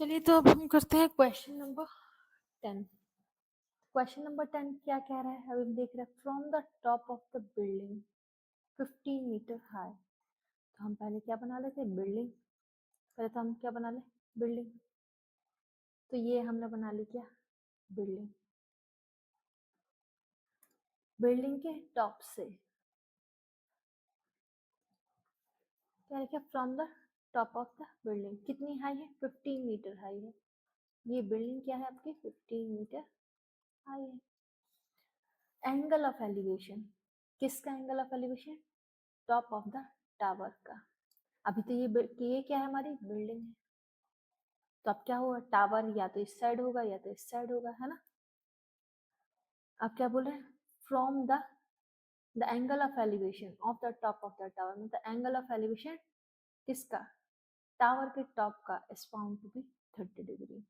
चलिए तो अब हम करते हैं क्वेश्चन नंबर 10। क्वेश्चन नंबर 10 क्या कह रहा है? अभी हम देख रहे हैं from the top of the building 15 metre high. तो हम पहले क्या बना लेते हैं? बिल्डिंग। पहले तो हम क्या बना ले? बिल्डिंग। तो ये हमने बना ली क्या? बिल्डिंग। बिल्डिंग के टॉप से क्या लिखा? From the top of the building कितनी हाई है? 15 मीटर हाई है। ये बिल्डिंग क्या है आपकी? 15 मीटर हाई है। एंगल ऑफ एलिवेशन, किसका angle of elevation? Top of the tower का। अभी तो ये क्या है? हमारी बिल्डिंग है। तो अब क्या होगा? टावर या तो इस साइड होगा या तो इस साइड होगा, है ना? अब क्या बोल रहे हैं? From the angle of elevation of the top of the tower, मतलब एंगल ऑफ एलिवेशन किसका? टावर के टॉप का is found to be 30 degree.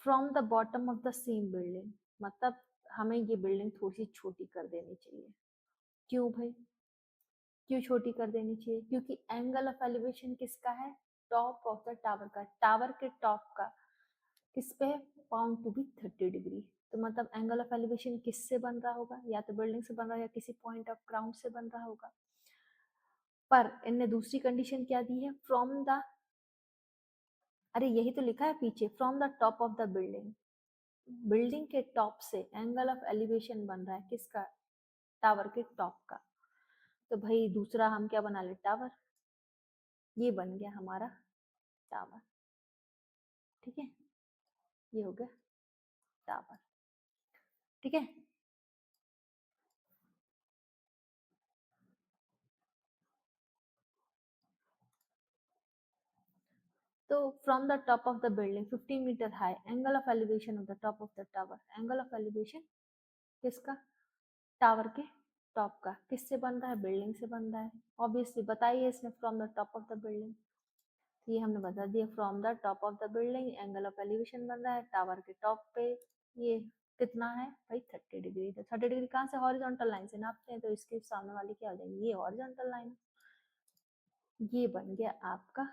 From the bottom of the same building, मतलब हमें ये बिल्डिंग थोड़ी सी छोटी कर देनी चाहिए। क्यों भाई? क्यों छोटी कर देनी चाहिए? क्योंकि एंगल ऑफ एलिवेशन किसका है? टॉप ऑफ द टावर का। टावर के टॉप का किस पे? Found to be 30 degree. तो मतलब एंगल ऑफ एलिवेशन किससे बन रहा होगा? या तो बिल्डिंग से बन रहा है या किसी पॉइंट ऑफ ग्राउंड से बन रहा होगा। पर इनने दूसरी कंडीशन क्या दी है? फ्रॉम द, अरे यही तो लिखा है पीछे, from the top of the building. Building के टॉप से एंगल ऑफ एलिवेशन बन रहा है किसका? टावर के टॉप का। तो भाई दूसरा हम क्या बना ले? टावर। ये बन गया हमारा टावर। ठीक है, ये हो गया टावर। ठीक है, तो from the top of the building 15 metre high, angle of elevation of the top of the tower. Angle of elevation किसका? टावर के टॉप का। किससे बन रहा है? बिल्डिंग से बन रहा है। ऑब्वियसली बताइए इसमें from the top of the building. ये हमने बता दिया, from the top of the building angle of elevation बन रहा है टावर के टॉप पे। ये कितना है भाई? 30 डिग्री। तो 30 डिग्री कहाँ से? हॉरिजॉन्टल लाइन से नापते हैं, तो इसके सामने वाली क्या हो जाएगी? ये हॉरिजॉन्टल लाइन। ये बन गया आपका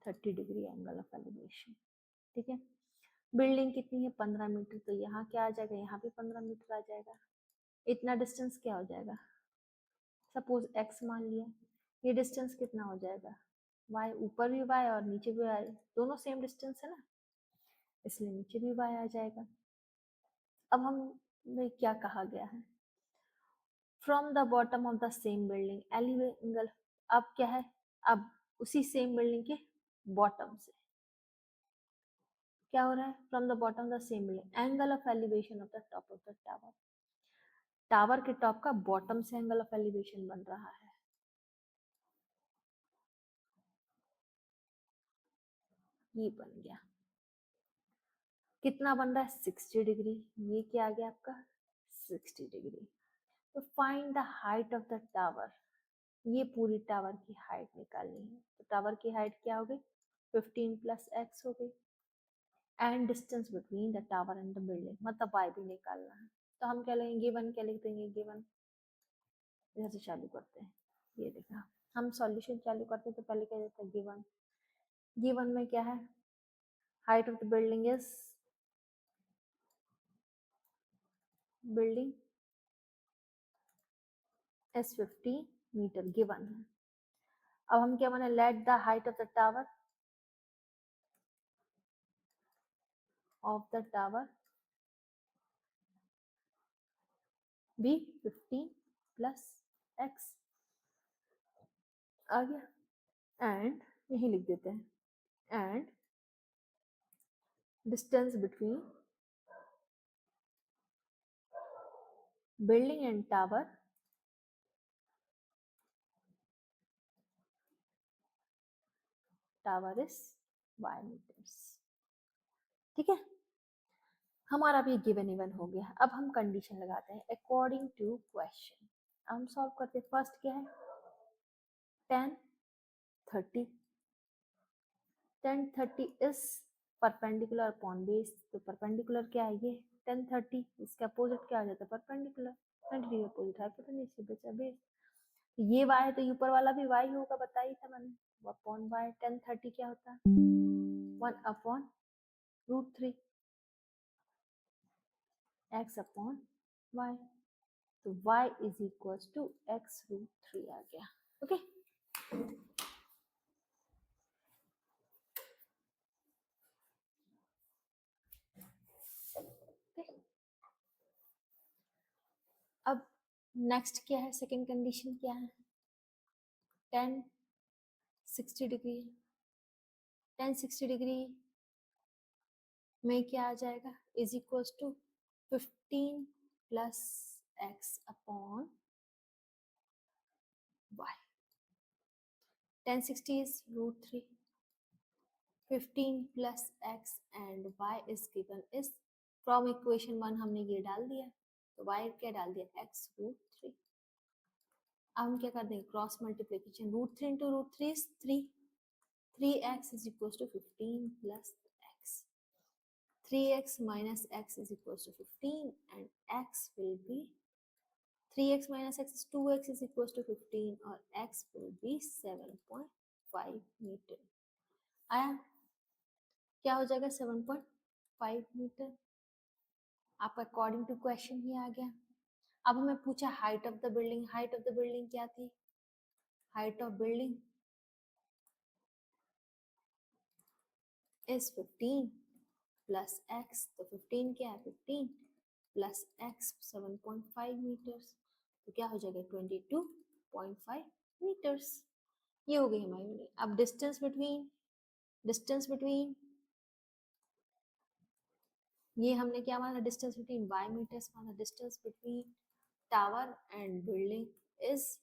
30 डिग्री एंगल ऑफ एलिवेशन। ठीक है, बिल्डिंग कितनी है? 15 मीटर। तो यहाँ क्या आ जाएगा? यहाँ पे 15 मीटर आ जाएगा। इतना डिस्टेंस क्या हो जाएगा? सपोज x मान लिया। ये डिस्टेंस कितना हो जाएगा? y। ऊपर भी y और नीचे भी y, दोनों सेम डिस्टेंस है ना, इसलिए नीचे भी y आ जाएगा। अब हम में क्या कहा गया है? From the bottom of the same building angle. अब क्या है? अब उसी सेम बिल्डिंग के बॉटम से क्या हो रहा है? From the bottom of the same building angle of elevation of the top of the tower. Tower के टॉप का बॉटम से एंगल ऑफ एलिवेशन बन रहा है। ये बन गया, कितना बन रहा है? 60 डिग्री। ये क्या आ गया आपका? 60 डिग्री। तो find the height of the tower. ये पूरी टावर की हाइट निकालनी है। तो टावर की हाइट क्या हो गई? 15 प्लस x हो गई। And distance between the tower and the building, मतलब y भी निकालना है। तो हम क्या लेंगे? गिवन। क्या लिख देंगे? गिवन। इधर से चालू करते हैं। ये देखा, हम सॉल्यूशन चालू करते हैं तो पहले क्या देता है? गिवन। गिवन में क्या है? Height of the building is, building is 15 metre given है। अब हम क्या बने? Let the height of the tower be 15 plus x। आ गया। एंड यही लिख देते हैं, and distance between building and tower is y metres. ठीक है, हमारा भी गिवन इवन हो गया। अब हम कंडीशन लगाते हैं अकॉर्डिंग टू क्वेश्चन। हम सॉल्व करते हैं। फर्स्ट क्या है? 10 30। 10 30 इज परपेंडिकुलर अपॉन बेस। तो परपेंडिकुलर क्या है? ये 10 30। इसका अपोजिट क्या आ जाता है? परपेंडिकुलर। 90 अपोजिट हाइपोटेन्यूज बचा बेस। ये y है तो ऊपर वाला भी y होगा, बताइए था मैंने। अपॉन y 10 30 क्या होता है? 1/√3 x अपॉन y, तो y is equal to x√3 आ गया। ओके अब नेक्स्ट क्या है, सेकेंड कंडीशन क्या है, tan 60 डिग्री, tan 60 डिग्री में क्या आ जाएगा, is equal to 15 plus x upon y. tan 60 is √3, 15 plus x and y is given is, from equation 1 हमने ये डाल दिया, तो y क्या डाल दिया, x√3। अब हम क्या कर देंगे, cross multiplication, √3 into √3 is 3, 3x is equals to 15 plus x, 3x minus x is equals to 15 and x will be 3x minus x is 2x is equals to 15 और x will be 7.5 मीटर। आया, क्या हो जाएगा 7.5 metre, आपका according to question ही आ गया। अब हमें पूछा height of the building, height of the building क्या थी, height of building is 15 plus x, तो 15 क्या है, 15 प्लस x 7.5 मीटर्स, तो क्या हो जाएगा 22.5 मीटर्स। ये हो गई हमारी बिल्डिंग। अब डिस्टेंस बिटवीन ये हमने क्या माना, डिस्टेंस बिटवीन y मीटर्स माना, distance between tower and building is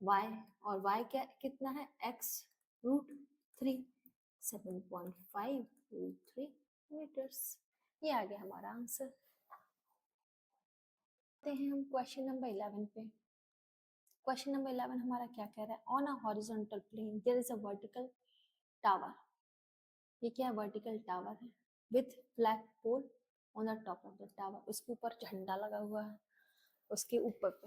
y, और y क्या कितना है, x√3, 7.5√3 मीटर्स। ये आ गया हमारा आंसर। आते हैं हम क्वेश्चन नंबर 11 पे। क्वेश्चन नंबर 11 हमारा क्या कह रहा है, on a horizontal plane there is a vertical tower, ये क्या है, वर्टिकल टावर है, with flag pole on the top of the tower, उसके ऊपर झंडा लगा हुआ है उसके ऊपर पे,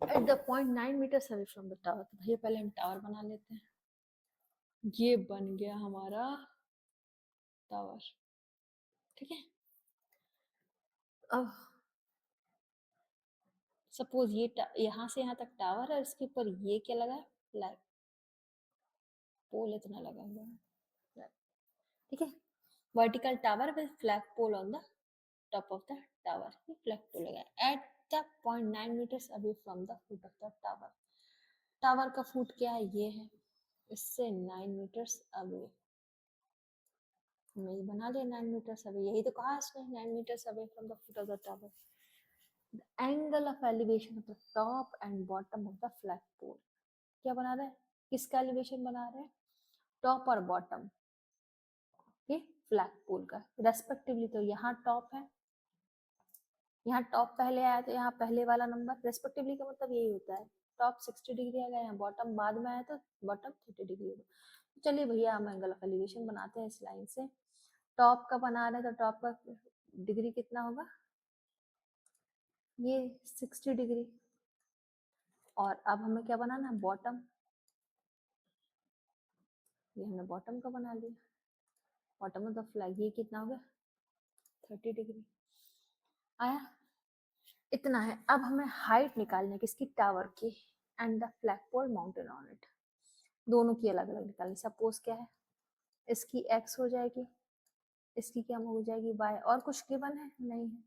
at the point 9 metre away from the tower. तो भैया पहले हम टावर बना लेते हैं, ये बन गया हमारा टावर, ठीक है। अब सपोज ये यहाँ से यहाँ तक टावर है, इसके ऊपर ये क्या लगा है, फ्लैग पोल इतना लगा हुआ है, ठीक है। Vertical tower with flag pole on the top of the tower, ये फ्लैग पोल लगा at the point 9 metres away from the foot of the tower. Tower का फुट क्या है, ये है, इससे 9 मीटर्स अवे, हमने ये बना लिया 9 मीटर्स अवे, यही तो कहा इसने 9 metres away from the foot of the tower. The angle of elevation of the top and bottom of the flag pole, क्या बना रहा है, किसका एलिवेशन बना रहे हैं, टॉप और बॉटम के फ्लैग पोल का रेस्पेक्टिवली। तो यहाँ टॉप है, यहाँ टॉप पहले आया तो यहाँ पहले वाला नंबर, रेस्पेक्टिवली का मतलब यही होता है, टॉप 60 डिग्री आएगा, यहाँ बॉटम बाद में आया तो बॉटम 30 डिग्री होगा। तो चलिए भैया हम एंगल ऑफ एलिवेशन बनाते हैं इस लाइन से, टॉप का बना रहे हैं तो टॉप का डिग्री कितना होगा, ये 60 डिग्री, और अब हमें क्या बनाना है, बॉटम, ये हमने बॉटम का बना लिया, बॉटम ऑफ द फ्लैग, ये कितना होगा 30 डिग्री। आया, इतना है। अब हमें हाइट निकालनी है किसकी, टावर की, and the flag pole mounted on it, दोनों की अलग अलग निकालनी। सपोज क्या है, इसकी x हो जाएगी, इसकी क्या हो जाएगी y, और कुछ गिवन है नहीं है,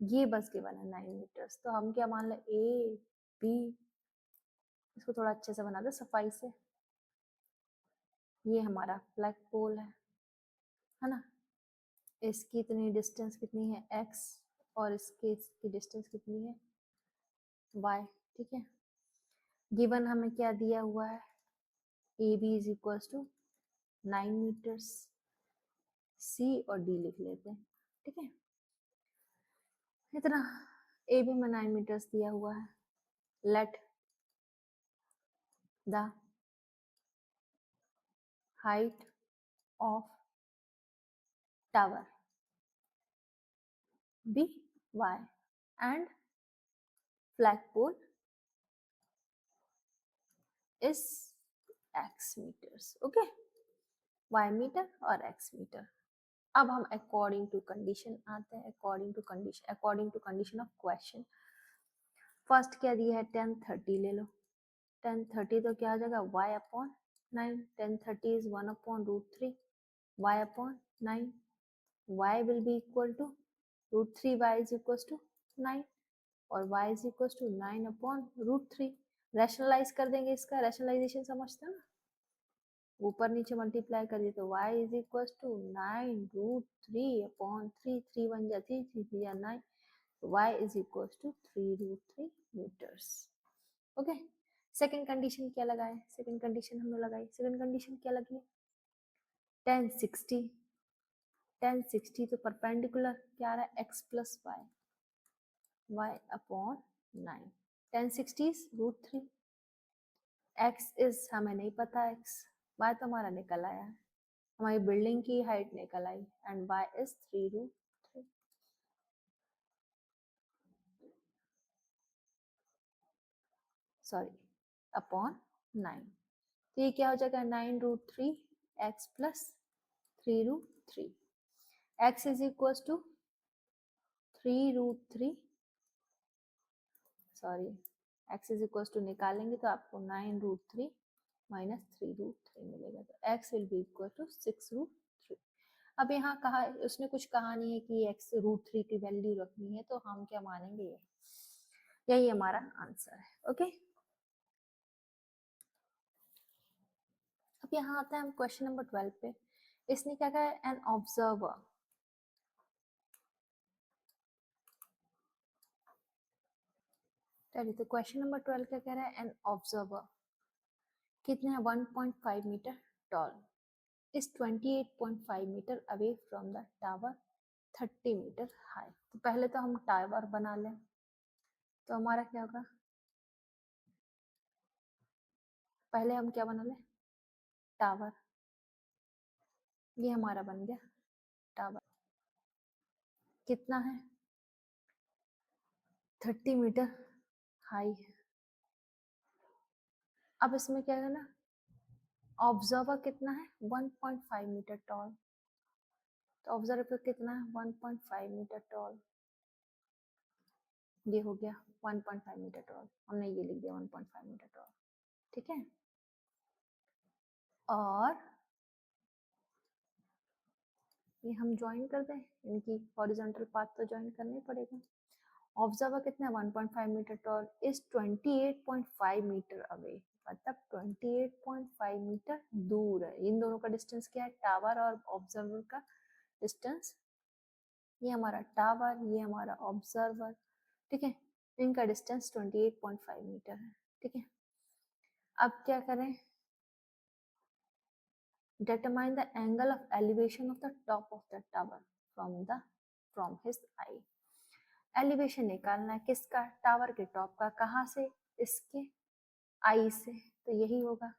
ये बस गिवन है 9 मीटर्स। तो हम क्या मान लें, ए बी, इसको थोड़ा अच्छे से बना दो सफाई से, ये हमारा फ्लैग पोल है ना, इसकी इतनी डिस्टेंस कितनी है x, और इसकी डिस्टेंस कितनी है y, ठीक है। गिवन हमें क्या दिया हुआ है, A B is equals to 9 metres, C और डी लिख लेते हैं, ठीक है। इतना ए बी में 9 मीटर्स दिया हुआ है, let the height of tower be y and flagpole is x meters, okay। y meter और x मीटर। अब हम अकॉर्डिंग टू कंडीशन आते हैं, according to condition of question. First क्या दिया है, 1030 ले लो। 1030 तो क्या आ जाएगा, y upon 9। 1030 is 1 upon root 3 y upon 9। y will be equal to root 3 y is equal to 9 और y is equal to 9 upon root 3। Rationalise कर देंगे, इसका रैशनलाइजेशन समझते हो ना, ऊपर नीचे मल्टीप्लाई कर दिए तो y is equal to 9 root 3 upon 3। 3 बन जा 3, 3 3 9, y is equal to 3 root 3 meters. Okay, second condition क्या लगाए, सेकंड कंडीशन हमने लगाई, सेकंड कंडीशन क्या लगी, 1060। 1060 तो परपेंडिकुलर क्या आ रहा है, x plus y, y upon 9। 1060 is root 3, x is हमें नहीं पता, x y तो हमारा निकल आया है, हमारी बिल्डिंग की हाइट निकल आई and y is 3 root 3, sorry upon 9। तो ये क्या हो जाएगा, 9 root 3 x plus 3 root 3। x is equal to 3 root 3, sorry x is equal to निकालेंगे तो आपको 9 रूट 3 माइनस 3 रूट 3 मिलेगा, तो x will be equal to 6 root 3। अब यहाँ कहा, उसने कुछ कहा नहीं है कि x रूट 3 की वैल्यू रखनी है, तो हम क्या मानेंगे, यही हमारा आंसर है। ओके, अब यहाँ आता है हम क्वेश्चन नंबर 12 पे। इसने क्या कहा है, एन ऑब्जर्वर, चलिए तो क्वेश्चन नंबर 12 क्या कह रहा है, एन ऑब्जर्वर कितने हैं, 1.5 meter tall is 28.5 meter away from the tower 30 meter high. तो पहले तो हम टावर बना लें, तो हमारा क्या होगा, पहले हम क्या बना लें, टावर। ये हमारा बन गया टावर, कितना है, 30 मीटर हाई है। अब इसमें क्या है ना, ऑब्जर्वर कितना है, 1.5 मीटर टॉल, तो ऑब्जर्वर कितना है, 1.5 मीटर टॉल, ये हो गया 1.5 मीटर टॉल, हमने ये लिख दिया 1.5 मीटर टॉल, ठीक है। और ये हम ज्वाइन कर दें, इनकी हॉरिजॉन्टल पाथ तो ज्वाइन करना ही पड़ेगा। ऑब्जर्वर कितना है, 1.5 meter tall is 28.5 meter away, मतलब 28.5 मीटर दूर है। इन दोनों का डिस्टेंस क्या है, टावर और ऑब्जर्वर का डिस्टेंस, ये हमारा टावर, ये हमारा ऑब्जर्वर, ठीक है, इनका डिस्टेंस 28.5 मीटर है, ठीक है। अब क्या करें, determine the angle of elevation of the top of the tower from his eye। Elevation निकालना है किसका, टावर के टॉप का, कहाँ से, इसके आई से, तो यही होगा।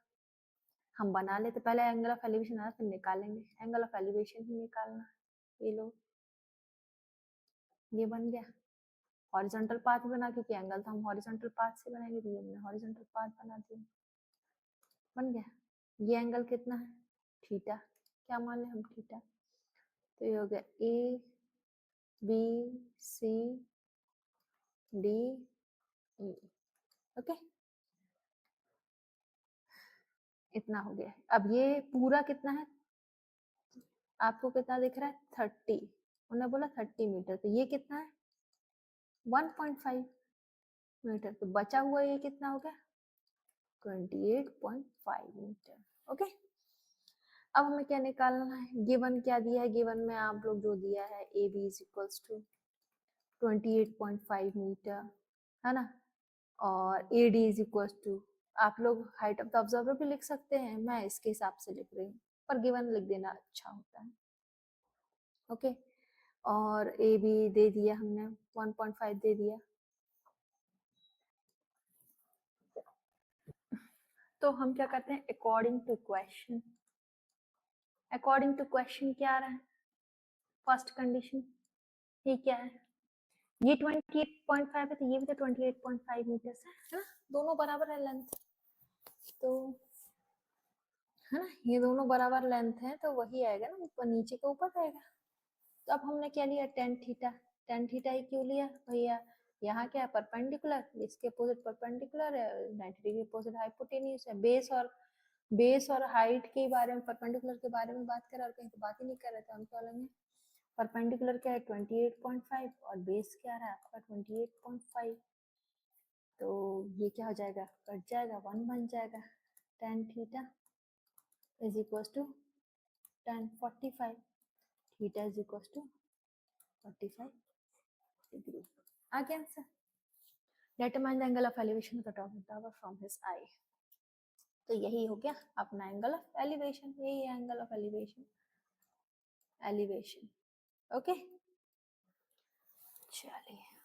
हम बना लेते, पहले एंगल ऑफ एलिवेशन आया फिर निकालेंगे, एंगल ऑफ एलिवेशन ही निकालना है। ये लो, ये बन गया हॉरिजॉन्टल पाथ बना, क्योंकि एंगल तो हम हॉरिजॉन्टल पाथ से बनाएंगे, तो ये हमने हॉरिजॉन्टल पाथ बना दिया, बन गया। ये एंगल कितना है, थीटा, क्या मान लें हम, थीटा, तो ये हो गया A B C D E, okay, इतना हो गया। अब ये पूरा कितना है, आपको कितना दिख रहा है, 30, उन्होंने बोला 30 मीटर, तो ये कितना है 1.5 मीटर, तो बचा हुआ ये कितना हो गया 28.5 मीटर। ओके, अब हमें क्या निकालना है, गिवन क्या दिया है, गिवन में आप लोग जो दिया है A B is equals to 28.5 meter, है ना, और A D is equals to, आप लोग हाइट ऑफ द ऑब्जर्वर भी लिख सकते हैं, मैं इसके हिसाब से लिख रही हूँ, पर गिवन लिख देना अच्छा होता है। ओके, और ए बी दे दिया हमने 1.5 दे दिया, तो हम क्या करते हैं, according to question, according to question क्या आ रहा है, फर्स्ट कंडीशन ये क्या है, ये 28.5 है, तो ये भी तो 28.5 मीटर है ना, दोनों बराबर है लेंथ, तो है ना, ये दोनों बराबर लेंथ है तो वही आएगा ना, ऊपर नीचे के ऊपर आएगा। तो अब हमने क्या लिया, टेन थीटा। टेन थीटा ही क्यों लिया भैया, यहाँ क्या है परपेंडिकुलर, इसके अपोजिट परपेंडिकुलर है, 90 डिग्री अपोजिट हाइपोटेन्यूज है। बेस और हाइट के बारे में, परपेंडिकुलर के बारे में बात कर रहे, और कहीं तो बात ही नहीं कर रहे थे। हम क्या लेंगे, परपेंडिकुलर क्या है 28.5 और बेस क्या रहा है आपका 28.5, तो ये क्या हो जाएगा, कट जाएगा, 1 बन जाएगा। Tan theta is equal to tan 45, theta is equal to 45 degree. आ गया answer. Determine the angle of elevation of the top tower from his eye. तो यही हो गया अपना एंगल ऑफ एलिवेशन, यही है angle of elevation. Elevation okay, चलिए।